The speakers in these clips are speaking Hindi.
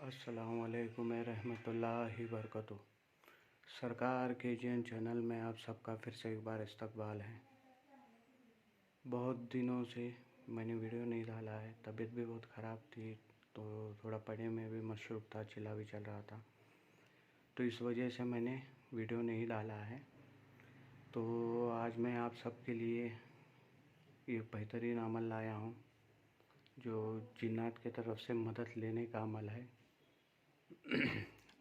अस्सलामुअलैकुम रहमतुल्लाहि बरकतुह। सरकार के जैन चैनल में आप सबका फिर से एक बार इस्तकबाल है। बहुत दिनों से मैंने वीडियो नहीं डाला है, तबीयत भी बहुत ख़राब थी तो थोड़ा पढ़ने में भी मशरूफ़ था, चिल्ला भी चल रहा था, तो इस वजह से मैंने वीडियो नहीं डाला है। तो आज मैं आप सबके लिए एक बेहतरीन अमल लाया हूँ जो जिन्नात की तरफ से मदद लेने का अमल है।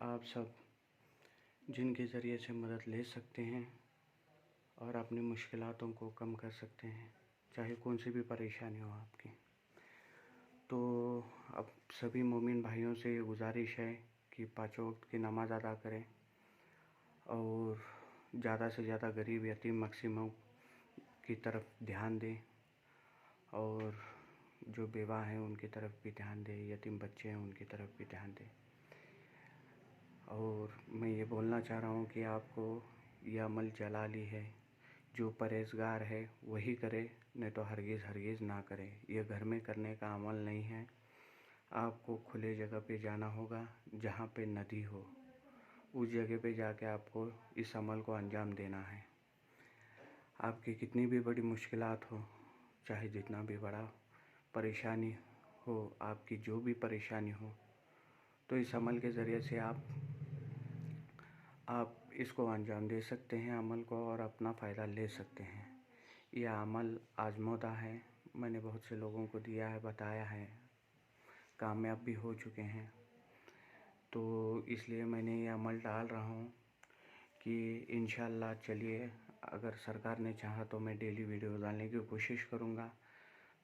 आप सब जिनके ज़रिए से मदद ले सकते हैं और अपनी मुश्किलातों को कम कर सकते हैं, चाहे कौन सी भी परेशानी हो आपकी। तो अब सभी मोमिन भाइयों से ये गुजारिश है कि पाँचों वक्त की नमाज़ अदा करें और ज़्यादा से ज़्यादा गरीब यतीम मकसीमों की तरफ ध्यान दें और जो बेवा हैं उनकी तरफ भी ध्यान दें, यतीम बच्चे हैं उनकी तरफ भी ध्यान दें। और मैं ये बोलना चाह रहा हूँ कि आपको यह अमल जलाली है, जो परहेज़गार है वही करे, नहीं तो हरगिज़ ना करे। यह घर में करने का अमल नहीं है। आपको खुले जगह पे जाना होगा जहाँ पे नदी हो, उस जगह पे जाके आपको इस अमल को अंजाम देना है। आपकी कितनी भी बड़ी मुश्किलात हो, चाहे जितना भी बड़ा परेशानी हो, आपकी जो भी परेशानी हो, तो इस अमल के ज़रिए से आप इसको अंजाम दे सकते हैं अमल को और अपना फ़ायदा ले सकते हैं। यह अमल आज़मूदा है, मैंने बहुत से लोगों को दिया है, बताया है, कामयाब भी हो चुके हैं। तो इसलिए मैंने ये अमल डाल रहा हूँ कि इंशाअल्लाह चलिए, अगर सरकार ने चाहा तो मैं डेली वीडियो डालने की कोशिश करूँगा।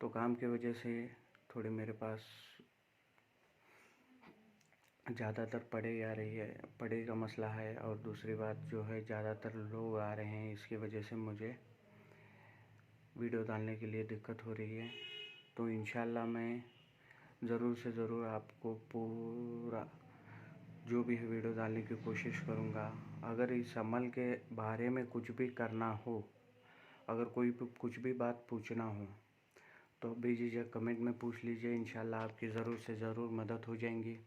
तो काम की वजह से थोड़े मेरे पास ज़्यादातर पढ़े का मसला है, और दूसरी बात जो है ज़्यादातर लोग आ रहे हैं, इसकी वजह से मुझे वीडियो डालने के लिए दिक्कत हो रही है। तो इंशाअल्लाह मैं ज़रूर से ज़रूर आपको पूरा जो भी है वीडियो डालने की कोशिश करूँगा। अगर इस अमल के बारे में कुछ भी करना हो, अगर कोई कुछ भी बात पूछना हो तो बेझिझक कमेंट में पूछ लीजिए, इंशाअल्लाह आपकी ज़रूर से ज़रूर मदद हो जाएंगी।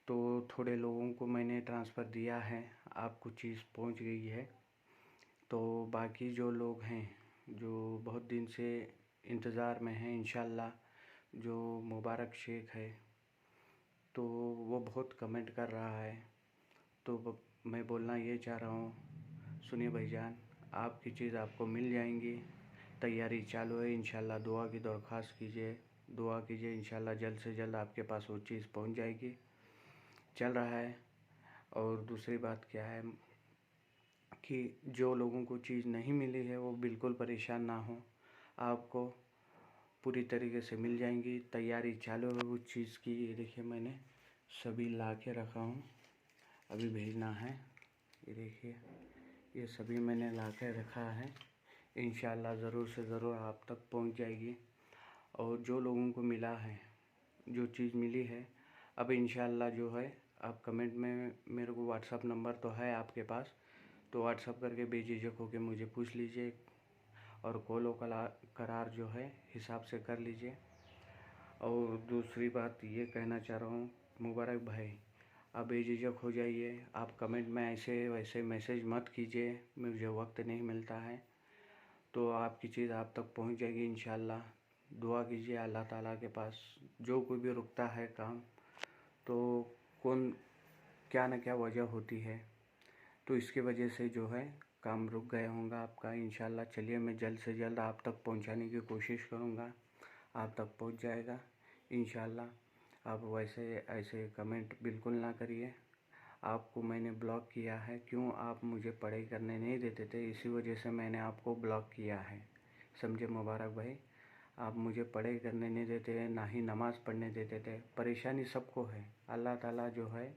तो थोड़े लोगों को मैंने ट्रांसफ़र दिया है, आपको चीज़ पहुंच गई है। तो बाकी जो लोग हैं जो बहुत दिन से इंतज़ार में हैं, इंशाअल्लाह जो मुबारक शेख है तो वो बहुत कमेंट कर रहा है, तो मैं बोलना ये चाह रहा हूँ, सुनिए भाईजान, आपकी चीज़ आपको मिल जाएंगी। तैयारी चालू है, इंशाअल्लाह दुआ की दरख्वास्त कीजिए, दुआ कीजिए, इंशाअल्लाह जल्द से जल्द आपके पास वो चीज़ पहुँच जाएगी। चल रहा है। और दूसरी बात क्या है कि जो लोगों को चीज़ नहीं मिली है वो बिल्कुल परेशान ना हो, आपको पूरी तरीके से मिल जाएंगी। तैयारी चालू है उस चीज़ की। ये देखिए मैंने सभी ला के रखा हूँ, अभी भेजना है। ये देखिए ये सभी मैंने ला के रखा है, इंशाअल्लाह ज़रूर से ज़रूर आप तक पहुँच जाएगी। और जो लोगों को मिला है, जो चीज़ मिली है, अब इंशाअल्लाह जो है आप कमेंट में, मेरे को व्हाट्सअप नंबर तो है आपके पास, तो व्हाट्सअप करके बेझिझक होकर मुझे पूछ लीजिए और कॉल करार जो है हिसाब से कर लीजिए। और दूसरी बात ये कहना चाह रहा हूँ, मुबारक भाई आप बेझिझक हो जाइए, आप कमेंट में ऐसे वैसे मैसेज मत कीजिए, मुझे वक्त नहीं मिलता है। तो आपकी चीज़ आप तक पहुँच जाएगी इंशाअल्लाह। दुआ कीजिए अल्लाह ताला के पास। जो कोई भी रुकता है काम, तो क्या न क्या वजह होती है, तो इसकी वजह से जो है काम रुक गया होगा आपका। इंशाअल्लाह चलिए मैं जल्द से जल्द आप तक पहुंचाने की कोशिश करूंगा, आप तक पहुंच जाएगा इंशाअल्लाह। आप वैसे ऐसे कमेंट बिल्कुल ना करिए, आपको मैंने ब्लॉक किया है। क्यों? आप मुझे पढ़ाई करने नहीं देते थे, इसी वजह से मैंने आपको ब्लॉक किया है, समझे मुबारक भाई। आप मुझे पढ़ाई करने नहीं देते, ना ही नमाज़ पढ़ने देते थे। परेशानी सबको है, अल्लाह ताला जो है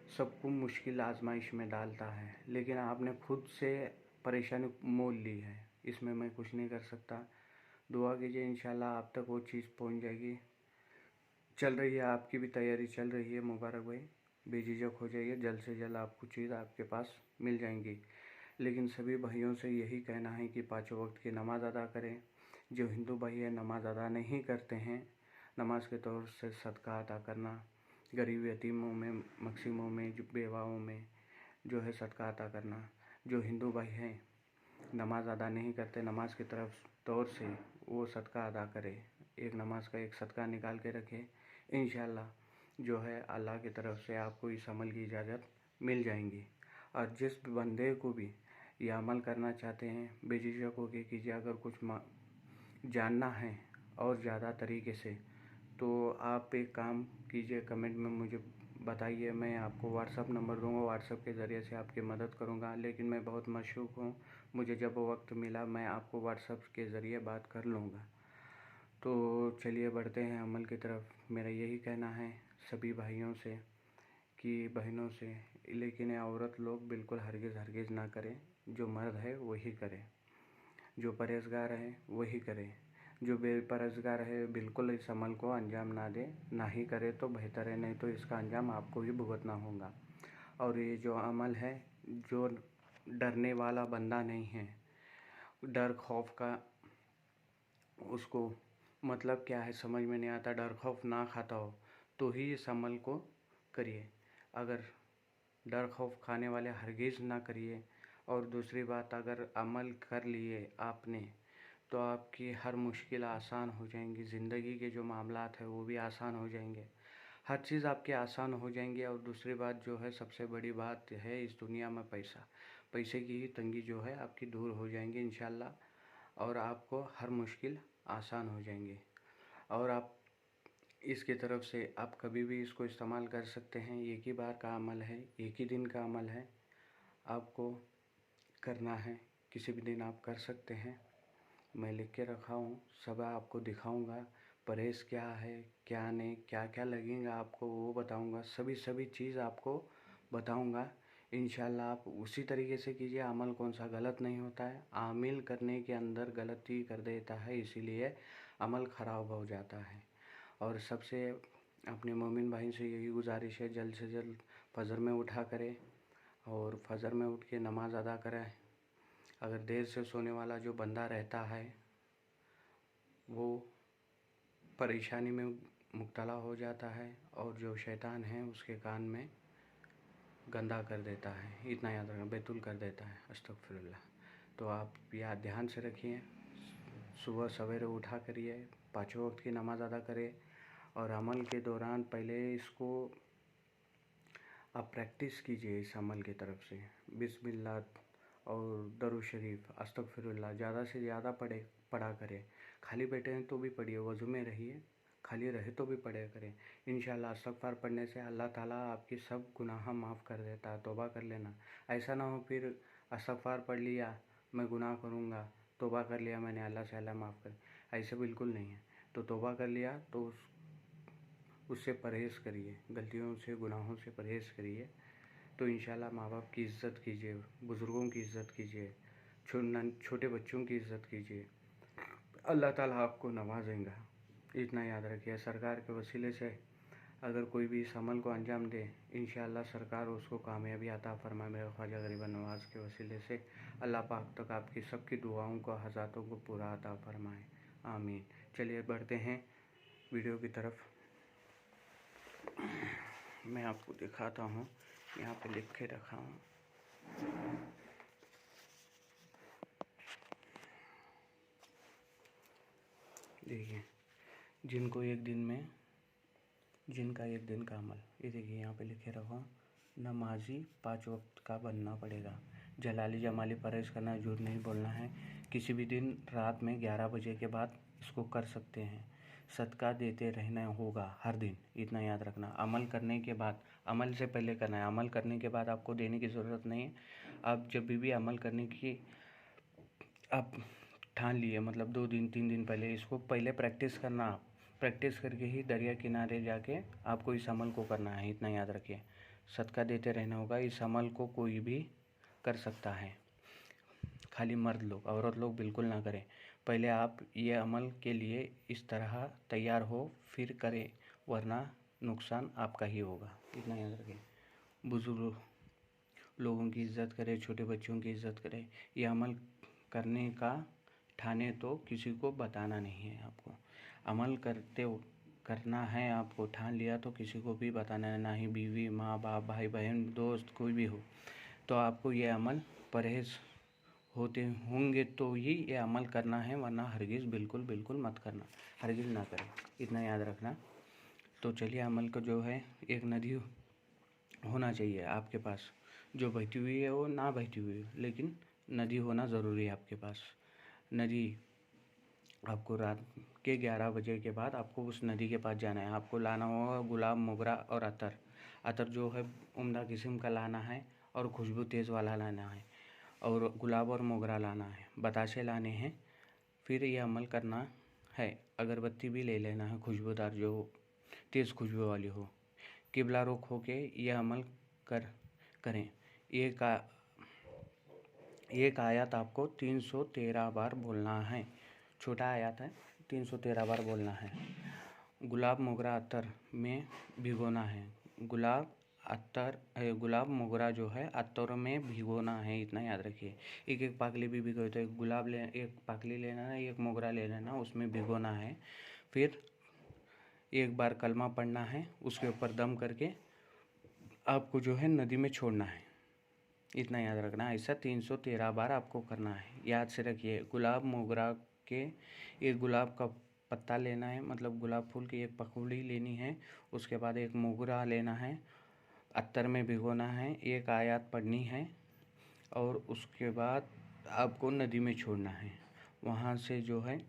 सबको मुश्किल आजमाइश में डालता है, लेकिन आपने खुद से परेशानी मोल ली है, इसमें मैं कुछ नहीं कर सकता। दुआ कीजिए इंशाल्लाह आप तक वो चीज़ पहुंच जाएगी। चल रही है, आपकी भी तैयारी चल रही है मुबारक भाई, बेझिझक हो जाइए, जल्द से जल्द आपको चीज़ आपके पास मिल जाएंगी। लेकिन सभी भाइयों से यही कहना है कि पाँचों वक्त की नमाज़ अदा करें। जो हिंदू भाई है नमाज़ अदा नहीं करते हैं, नमाज के तौर से सदका अदा करना गरीब यतीमों में, मकसीमों में, बेवाओं में जो है सदका अता करना। जो हिंदू भाई हैं नमाज़ अदा नहीं करते, नमाज की तरफ तौर से वो सदका अदा करे, एक नमाज का एक सदका निकाल के रखे। इंशाअल्लाह जो है अल्लाह की तरफ से आपको इस अमल की इजाज़त मिल जाएंगी। और जिस बंदे को भी ये अमल करना चाहते हैं बेझिझक होकर कीजिए। अगर कुछ जानना है और ज़्यादा तरीके से तो आप एक काम कीजिए, कमेंट में मुझे बताइए, मैं आपको व्हाट्सअप नंबर दूंगा, व्हाट्सअप के ज़रिए से आपकी मदद करूंगा। लेकिन मैं बहुत मशरूफ़ हूँ, मुझे जब वक्त मिला मैं आपको व्हाट्सअप के ज़रिए बात कर लूँगा। तो चलिए बढ़ते हैं अमल की तरफ। मेरा यही कहना है सभी भाइयों से कि बहनों से, लेकिन औरत लोग बिल्कुल हरगिज़ ना करें। जो मर्द है वही करे, जो परहेज़गार है वही करे। जो बेपरहेज़गार है बिल्कुल इस अमल को अंजाम ना दे, ना ही करे तो बेहतर है, नहीं तो इसका अंजाम आपको ही भुगतना होगा। और ये जो अमल है, जो डरने वाला बंदा नहीं है, डर खौफ का उसको मतलब क्या है समझ में नहीं आता, डर खौफ ना खाता हो तो ही इस अमल को करिए। अगर डर खौफ खाने वाले हरगिज़ ना करिए। और दूसरी बात, अगर अमल कर लिए आपने तो आपकी हर मुश्किल आसान हो जाएंगी, ज़िंदगी के जो मामलात है वो भी आसान हो जाएंगे, हर चीज़ आपकी आसान हो जाएंगी। और दूसरी बात जो है सबसे बड़ी बात है इस दुनिया में पैसे की ही तंगी जो है आपकी दूर हो जाएंगी इंशाल्लाह, और आपको हर मुश्किल आसान हो जाएंगी। और आप इसकी तरफ से आप कभी भी इसको इस्तेमाल कर सकते हैं। एक ही बार का अमल है, एक ही दिन का अमल है, आपको करना है, किसी भी दिन आप कर सकते हैं। मैं लिख के रखा हूँ, सब आपको दिखाऊंगा, परहेज़ क्या है क्या नहीं, क्या क्या लगेगा आपको वो बताऊंगा, सभी चीज़ आपको बताऊंगा। इंशाल्लाह आप उसी तरीके से कीजिए। अमल कौन सा गलत नहीं होता है, आमिल करने के अंदर गलती कर देता है, इसीलिए अमल ख़राब हो जाता है। और सबसे अपने मोमिन भाई से यही गुजारिश है, जल्द से जल्द फजर में उठा करें और फजर में उठ के नमाज़ अदा करें। अगर देर से सोने वाला जो बंदा रहता है वो परेशानी में मुब्तला हो जाता है और जो शैतान है उसके कान में गंदा कर देता है, इतना याद रखना, बैतुल कर देता है, अस्तगफिरुल्लाह। तो आप याद ध्यान से रखिए, सुबह सवेरे उठा करिए, 5 वक्त की नमाज़ अदा करें। और अमल के दौरान पहले इसको आप प्रैक्टिस कीजिए इस अमल की तरफ से, बिस्मिल्लाह और दरूद शरीफ, अस्तगफिरुल्लाह ज़्यादा से ज़्यादा पढ़ा करें। खाली बैठे हैं तो भी पढ़िए, वज़ू में रहिए, खाली रहे तो भी पढ़ा करें। इंशाल्लाह इस्तग़फ़ार पढ़ने से अल्लाह ताला आपकी सब गुनाह माफ़ कर देता है। तौबा कर लेना, ऐसा ना हो फिर इस्तग़फ़ार पढ़ लिया मैं गुनाह करूँगा, तौबा कर लिया मैंने अल्लाह से, अल्लाह माफ़ कर, ऐसे बिल्कुल नहीं है। तो तौबा कर लिया तो उससे परहेज़ करिए, गलतियों से गुनाहों से परहेज़ करिए। तो इंशाल्लाह माँ बाप की इज़्ज़त कीजिए, बुज़ुर्गों की इज़्ज़त कीजिए, छोटे बच्चों की इज़्ज़त कीजिए, अल्लाह ताला आपको नवाजेगा। इतना याद रखिए। सरकार के वसीले से अगर कोई भी इस अमल को अंजाम दे, इंशाअल्लाह सरकार उसको कामयाबी अता फरमाए। मेरे ख्वाजा गरीब नवाज़ के वसीले से अल्लाह पाक तक आपकी सबकी दुआओं को, हज़ातों को पूरा अता फरमाए, आमीन। चलिए बढ़ते हैं वीडियो की तरफ। मैं आपको दिखाता हूँ, यहाँ पे लिख के रखा हूँ। देखिए, जिनका एक दिन का अमल, ये देखिए यहाँ पे लिखे रखा हूँ, नमाजी 5 वक्त का बनना पड़ेगा, जलाली जमाली परहेज़ करना, झूठ नहीं बोलना है, किसी भी दिन रात में 11 बजे के बाद इसको कर सकते हैं, सदका देते रहना होगा हर दिन, इतना याद रखना। अमल करने के बाद, अमल से पहले करना है, अमल करने के बाद आपको देने की ज़रूरत नहीं है। आप जब भी अमल करने की आप ठान लिए, मतलब 2 दिन 3 दिन पहले इसको पहले प्रैक्टिस करना, आप प्रैक्टिस करके ही दरिया किनारे जाके आपको इस अमल को करना है, इतना याद रखिए। सदका देते रहना होगा, इस अमल को कोई भी कर सकता है, खाली मर्द लोग, औरत लोग बिल्कुल ना करें। पहले आप ये अमल के लिए इस तरह तैयार हो फिर करें, वरना नुकसान आपका ही होगा, इतना याद रखें। बुजुर्ग लोगों की इज़्ज़त करें, छोटे बच्चों की इज़्ज़त करें। ये अमल करने का ठाने तो किसी को बताना नहीं है आपको। अमल करते करना है, आपको ठान लिया तो किसी को भी बताना है, ना ही बीवी, माँ बाप, भाई बहन, दोस्त कोई भी हो, तो आपको ये अमल परहेज़ होते होंगे तो ही ये अमल करना है, वरना हरगिज़ बिल्कुल मत करना, हरगिज़ ना करें, इतना याद रखना। तो चलिए, अमल को जो है, एक नदी होना चाहिए आपके पास, जो बहती हुई है वो ना बहती हुई है, लेकिन नदी होना ज़रूरी है आपके पास। नदी आपको रात के 11 बजे के बाद आपको उस नदी के पास जाना है। आपको लाना होगा गुलाब, मोगरा और अतर। अतर जो है उम्दा किस्म का लाना है और खुशबू तेज़ वाला लाना है, और गुलाब और मोगरा लाना है, बताशे लाने हैं। फिर ये अमल करना है। अगरबत्ती भी ले लेना है खुशबूदार, जो तेज़ खुशबू वाली हो। किबला रुख होके यह अमल करें। एक आयत आपको 313 बार बोलना है। छोटा आयत है, 313 बार बोलना है। गुलाब, मोगरा, अत्तर में भिगोना है। गुलाब मोगरा जो है अत्तर में भिगोना है, इतना याद रखिए। एक पाकली भी भिगो, तो एक पाकली लेना है, एक मोगरा ले लेना, उसमें भिगोना है। फिर एक बार कलमा पढ़ना है, उसके ऊपर दम करके आपको जो है नदी में छोड़ना है, इतना याद रखना। ऐसा 313 बार आपको करना है। याद से रखिए, गुलाब मोगरा के एक गुलाब का पत्ता लेना है, मतलब गुलाब फूल की एक पकौड़ी लेनी है। उसके बाद एक मोगरा लेना है, अत्तर में भिगोना है, एक आयत पढ़नी है, और उसके बाद आपको नदी में छोड़ना है। वहाँ से जो है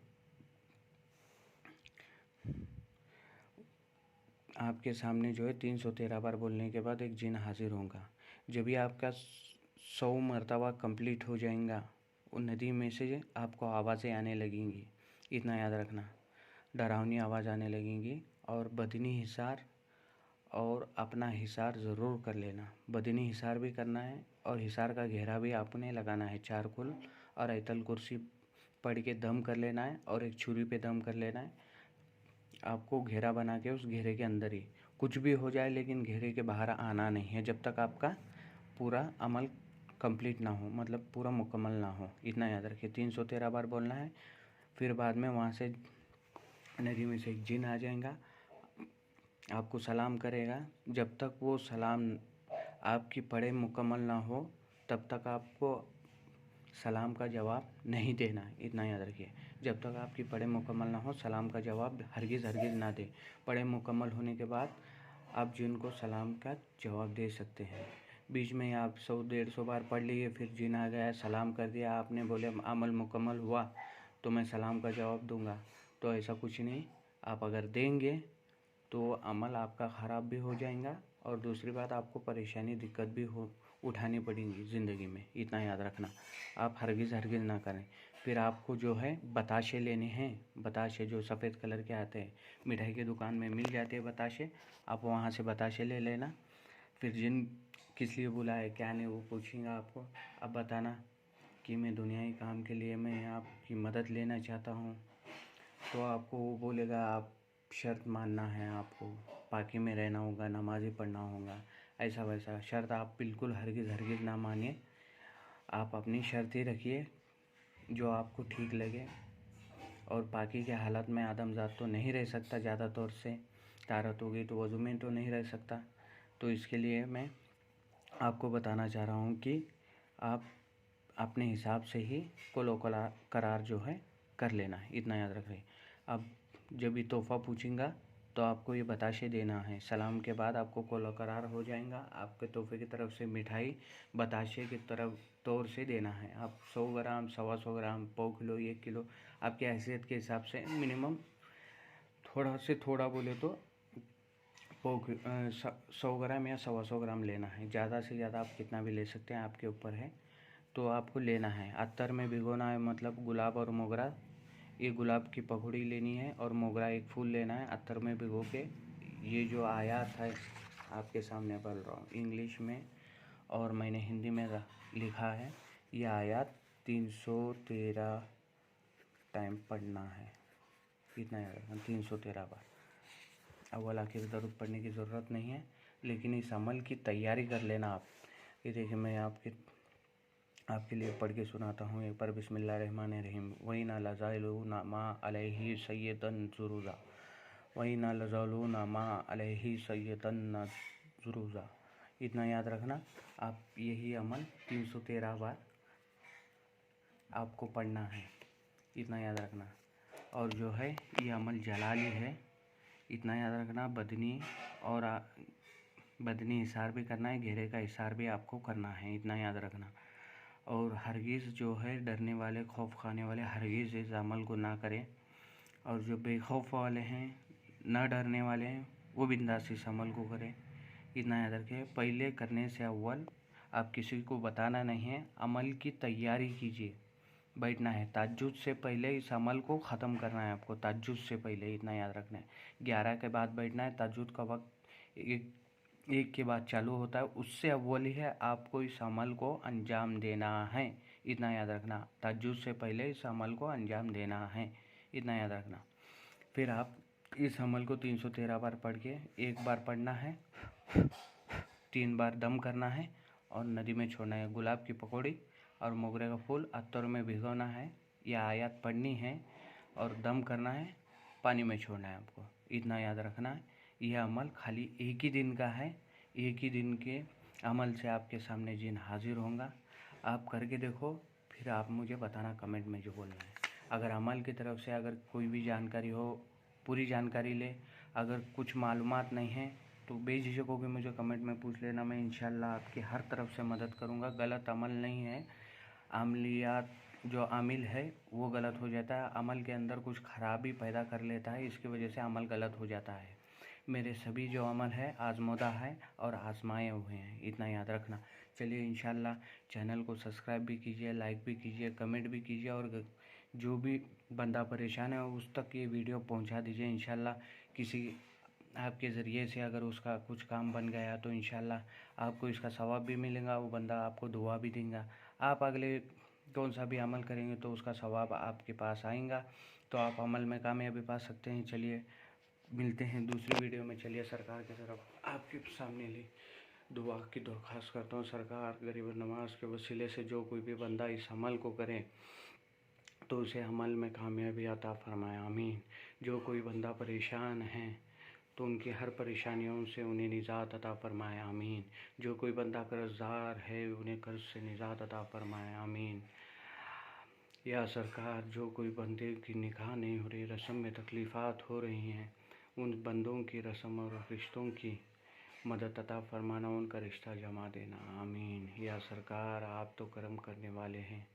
आपके सामने जो है 313 बार बोलने के बाद एक जिन हाजिर होगा। जब भी आपका 100 मरतबा कंप्लीट हो जाएगा, उस नदी में से आपको आवाज़ें आने लगेंगी, इतना याद रखना। डरावनी आवाज़ आने लगेंगी। और बदनी हिसार और अपना हिसार ज़रूर कर लेना। बदनी हिसार भी करना है, और हिसार का घेरा भी आपने लगाना है। 4 कुल और आयतल कुर्सी पढ़ के दम कर लेना है, और एक छुरी पे दम कर लेना है। आपको घेरा बना के उस घेरे के अंदर ही कुछ भी हो जाए, लेकिन घेरे के बाहर आना नहीं है जब तक आपका पूरा अमल कंप्लीट ना हो, मतलब पूरा मुकम्मल ना हो, इतना याद रखिए। 313 बार बोलना है। फिर बाद में वहाँ से नदी में से एक जिन आ जाएगा, आपको सलाम करेगा। जब तक वो सलाम आपकी पढ़े मुकम्मल ना हो, तब तक आपको सलाम का जवाब नहीं देना, इतना याद रखिए। जब तक आपकी पढ़े मुकम्मल ना हो, सलाम का जवाब हरगिज़ ना दे। पढ़े मुकम्मल होने के बाद आप जिनको सलाम का जवाब दे सकते हैं। बीच में आप 100-150 बार पढ़ लिए, फिर जिन आ गया, सलाम कर दिया, आपने बोले अमल मुकम्मल हुआ तो मैं सलाम का जवाब दूंगा, तो ऐसा कुछ नहीं। आप अगर देंगे तो अमल आपका ख़राब भी हो जाएगा, और दूसरी बात आपको परेशानी दिक्कत भी उठानी पड़ेगी ज़िंदगी में, इतना याद रखना। आप हरगिज़ ना करें। फिर आपको जो है बताशे लेने हैं। बताशे जो सफ़ेद कलर के आते हैं, मिठाई की दुकान में मिल जाते हैं बताशे, आप वहाँ से बताशे ले लेना। फिर जिन किस लिए बुलाए, क्या नहीं, वो पूछेंगा आपको। अब बताना कि मैं दुनियावी काम के लिए मैं आपकी मदद लेना चाहता हूँ, तो आपको वो बोलेगा आप शर्त मानना है, आपको पाकी में रहना होगा, नमाज़ी पढ़ना होगा, ऐसा वैसा। शर्त आप बिल्कुल हरगिज़ ना मानिए। आप अपनी शर्त ही रखिए जो आपको ठीक लगे। और पाकी के हालत में आदमजात तो नहीं रह सकता, ज़्यादा तौर से तारत होगी तो वज़ू में तो नहीं रह सकता। तो इसके लिए मैं आपको बताना चाह रहा हूँ कि आप अपने हिसाब से ही कुल करार जो है कर लेना है, इतना याद रखें। अब जब भी तोहफ़ा पूछेंगा तो आपको ये बताशे देना है। सलाम के बाद आपको कुल करार हो जाएगा। आपके तोहफ़े की तरफ से मिठाई बताशे की तरफ तौर से देना है। आप 100 ग्राम, 125 ग्राम, पाव किलो, 1 किलो, आपकी हैसियत के हिसाब से मिनिमम थोड़ा से थोड़ा बोले तो 100 ग्राम या 125 ग्राम लेना है। ज़्यादा से ज़्यादा आप कितना भी ले सकते हैं, आपके ऊपर है। तो आपको लेना है। अत्तर में भिगोना है, मतलब गुलाब और मोगरा, ये गुलाब की पकौड़ी लेनी है, और मोगरा एक फूल लेना है। अत्तर में भिगो के ये जो आयत है आपके सामने पढ़ रहा हूँ इंग्लिश में, और मैंने हिंदी में लिखा है। ये आयत 313 टाइम पढ़ना है, इतना याद रखना, 313 बार। अव्वल आखिर दरूद पढ़ने की ज़रूरत नहीं है, लेकिन इस अमल की तैयारी कर लेना आप। ये देखिए, मैं आपके लिए पढ़ के सुनाता हूँ एक बार। बिस्मिल्लाहिर्रहमानिर्रहीम। वही ना लज़ाइलु ना मा अलैहि सय्यदन ज़ुरूरा वही ना लजौलू ना माँ अलैहि सैयदन ना जुरूजा। इतना याद रखना। आप यही अमल 313 बार आपको पढ़ना है, इतना याद रखना। और जो है ये अमल जलाली है, इतना याद रखना। बदनी इशार भी करना है, घेरे का इशार भी आपको करना है, इतना याद रखना। और हरगिज़ जो है डरने वाले, खौफ खाने वाले हरगिज़ इस अमल को ना करें। और जो बेखौफ वाले हैं, न डरने वाले हैं, वो बिंदास इस अमल को करें, इतना याद रखें। पहले करने से अव्वल आप किसी को बताना नहीं है, अमल की तैयारी कीजिए। बैठना है तहज्जुद से पहले, इस अमल को ख़त्म करना है आपको तहज्जुद से पहले, इतना याद रखना है। 11 के बाद बैठना है। तहज्जुद का वक्त एक के बाद चालू होता है, उससे अव्वल ही है आपको इस अमल को अंजाम देना है, इतना याद रखना। तहज्जुद से पहले इस अमल को अंजाम देना है, इतना याद रखना। फिर आप इस अमल को 313 बार पढ़ के, एक बार पढ़ना है, 3 बार दम करना है और नदी में छोड़ना है। गुलाब की पकौड़ी और मोगरे का फूल अत्तर में भिगोना है, या आयत पढ़नी है और दम करना है, पानी में छोड़ना है आपको, इतना याद रखना है। यह अमल खाली एक ही दिन का है। एक ही दिन के अमल से आपके सामने जिन हाजिर होगा। आप करके देखो, फिर आप मुझे बताना कमेंट में जो बोलना है। अगर अमल की तरफ से अगर कोई भी जानकारी हो, पूरी जानकारी ले। अगर कुछ मालूमात नहीं है तो बेझिझक होकर मुझे कमेंट में पूछ लेना, मैं इंशाल्लाह आपकी हर तरफ से मदद करूँगा। गलत अमल नहीं है, अमलियात जो आमिल है वो गलत हो जाता है, अमल के अंदर कुछ खराबी पैदा कर लेता है, इसकी वजह से अमल गलत हो जाता है। मेरे सभी जो अमल है आजमोदा है और आजमाए हुए हैं, इतना याद रखना। चलिए इंशाल्लाह चैनल को सब्सक्राइब भी कीजिए, लाइक भी कीजिए, कमेंट भी कीजिए, और जो भी बंदा परेशान है उस तक ये वीडियो पहुंचा दीजिए। इंशाल्लाह किसी आपके ज़रिए से अगर उसका कुछ काम बन गया तो इंशाल्लाह आपको इसका सवाब भी मिलेगा, वो बंदा आपको दुआ भी देगा। आप अगले कौन सा भी अमल करेंगे तो उसका सवाब आपके पास आएगा, तो आप अमल में कामयाबी पा सकते हैं। चलिए मिलते हैं दूसरी वीडियो में। चलिए सरकार की तरफ आपके सामने ली दुआ की दरख्वास्त करता हूँ। सरकार गरीब नवाज के वसीले से जो कोई भी बंदा इस अमल को करे तो उसे अमल में कामयाबी अता फरमाए, आमीन। जो कोई बंदा परेशान है तो उनकी हर परेशानियों से उन्हें निजात अता फरमाए, आमीन। जो कोई बंदा कर्ज़दार है उन्हें कर्ज से निजात अता फरमाए, आमीन। या सरकार जो कोई बंदे की निकाह नहीं हो रही, रस्म में तकलीफ़ात हो रही हैं, उन बंदों की रस्म और रिश्तों की मदद अता फरमाना, उनका रिश्ता जमा देना, आमीन। या सरकार आप तो करम करने वाले हैं।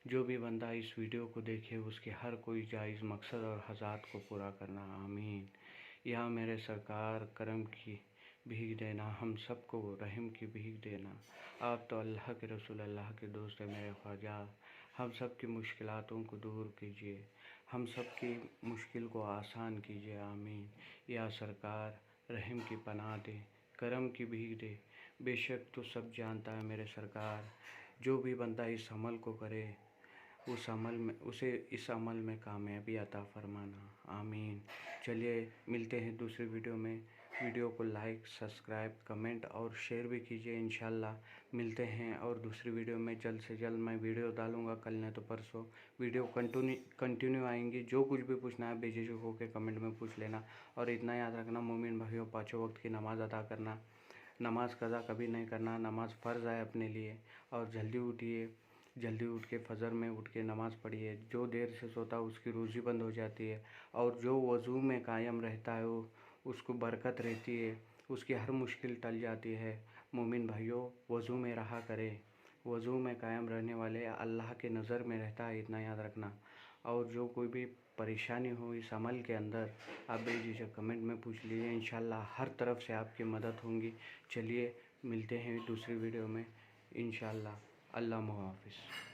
जो भी बंदा इस वीडियो को देखे उसके हर कोई जायज़ मकसद और हज़ात को पूरा करना, आमीन। या मेरे सरकार करम की भीख देना, हम सबको रहम की भीख देना। आप तो अल्लाह के रसूल, अल्लाह के दोस्त है मेरे ख्वाजा। हम सब की मुश्किलातों को दूर कीजिए, हम सब की मुश्किल को आसान कीजिए, आमीन। या सरकार रहम की पनाह दे, करम की भीख दे। बेशक तो सब जानता है मेरे सरकार, जो भी बंदा इस अमल को करे उसे इस अमल में कामयाबी अता फरमाना, आमीन। चलिए मिलते हैं दूसरी वीडियो में। वीडियो को लाइक, सब्सक्राइब, कमेंट और शेयर भी कीजिए। इंशाल्लाह मिलते हैं और दूसरी वीडियो में जल्द से जल्द मैं वीडियो डालूँगा, कल नहीं तो परसों वीडियो कंटिन्यू आएंगी। जो कुछ भी पूछना है बेझिझक होकर कमेंट में पूछ लेना। और इतना याद रखना मोमिन भाइयों, 5 वक्त की नमाज़ अदा करना, नमाज कज़ा कभी नहीं करना, नमाज फ़र्ज़ है अपने लिए। और जल्दी उठिए, जल्दी उठ के फ़जर में उठ के नमाज़ पढ़िए। जो देर से सोता है उसकी रोज़ी बंद हो जाती है, और जो वज़ू में कायम रहता है वो उसको बरकत रहती है, उसकी हर मुश्किल टल जाती है। मोमिन भाइयों वज़ू में रहा करें, वज़ू में कायम रहने वाले अल्लाह के नज़र में रहता है, इतना याद रखना। और जो कोई भी परेशानी हो इस अमल के अंदर, आप बेझिझक कमेंट में पूछ लीजिए, इंशाल्लाह हर तरफ से आपकी मदद होंगी। चलिए मिलते हैं दूसरी वीडियो में इंशाल्लाह। अल्लाह मुहाफ़िज़।